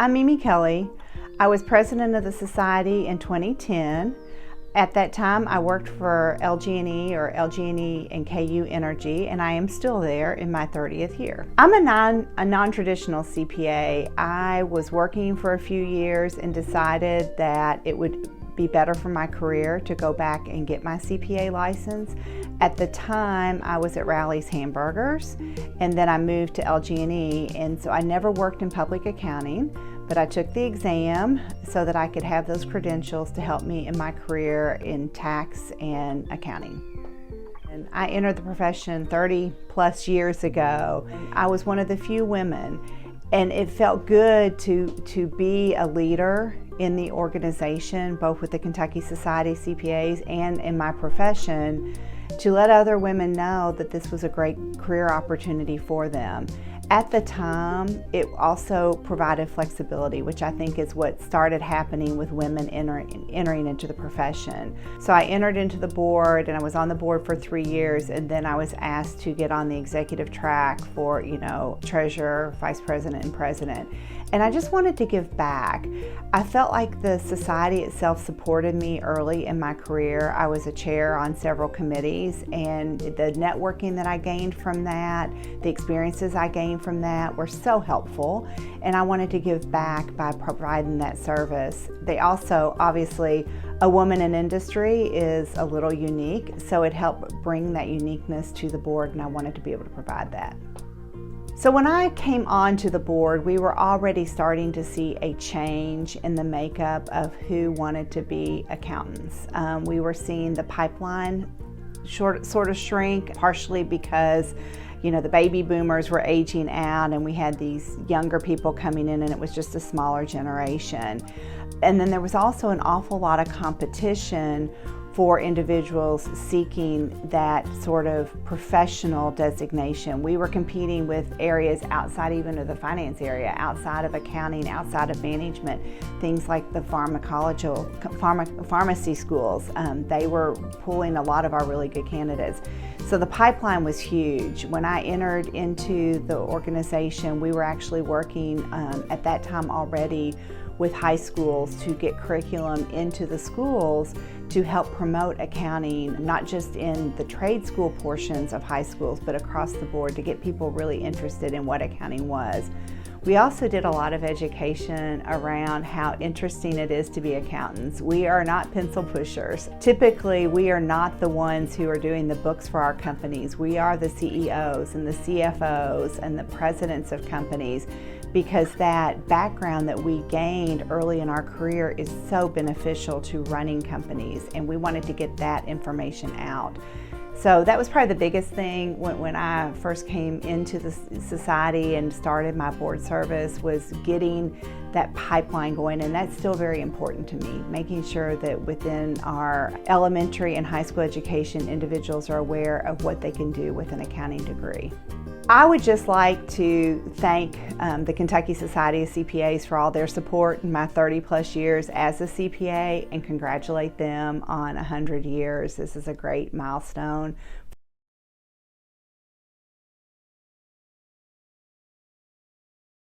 I'm Mimi Kelly. I was president of the society in 2010. At that time, I worked for LG&E or LG&E and KU Energy, and I am still there in my 30th year. I'm a non-traditional CPA. I was working for a few years and decided that it would be better for my career to go back and get my CPA license. At the time, I was at Rally's Hamburgers, and then I moved to LG&E, and so I never worked in public accounting, but I took the exam so that I could have those credentials to help me in my career in tax and accounting. And I entered the profession 30 plus years ago. I was one of the few women, and it felt good to be a leader in the organization, both with the Kentucky Society of CPAs and in my profession, to let other women know that this was a great career opportunity for them. At the time, it also provided flexibility, which I think is what started happening with women entering into the profession. So I entered into the board, and I was on the board for 3 years, and then I was asked to get on the executive track for, treasurer, vice president, and president. And I just wanted to give back. I felt like the society itself supported me early in my career. I was a chair on several committees, and the networking that I gained from that, the experiences I gained from that were so helpful, and I wanted to give back by providing that service. They also, obviously, a woman in industry is a little unique, so it helped bring that uniqueness to the board, and I wanted to be able to provide that. So when I came on to the board, we were already starting to see a change in the makeup of who wanted to be accountants. We were seeing the pipeline sort of shrink, partially because the baby boomers were aging out and we had these younger people coming in, and it was just a smaller generation. And then there was also an awful lot of competition for individuals seeking that sort of professional designation. We were competing with areas outside even of the finance area, outside of accounting, outside of management, things like the pharmacy schools. They were pulling a lot of our really good candidates. So the pipeline was huge. When I entered into the organization, we were actually working at that time already with high schools to get curriculum into the schools to help promote accounting, not just in the trade school portions of high schools, but across the board to get people really interested in what accounting was. We also did a lot of education around how interesting it is to be accountants. We are not pencil pushers. Typically, we are not the ones who are doing the books for our companies. We are the CEOs and the CFOs and the presidents of companies, because that background that we gained early in our career is so beneficial to running companies, and we wanted to get that information out. So that was probably the biggest thing when I first came into the society and started my board service, was getting that pipeline going, and that's still very important to me, making sure that within our elementary and high school education, individuals are aware of what they can do with an accounting degree. I would just like to thank the Kentucky Society of CPAs for all their support in my 30 plus years as a CPA, and congratulate them on 100 years. This is a great milestone.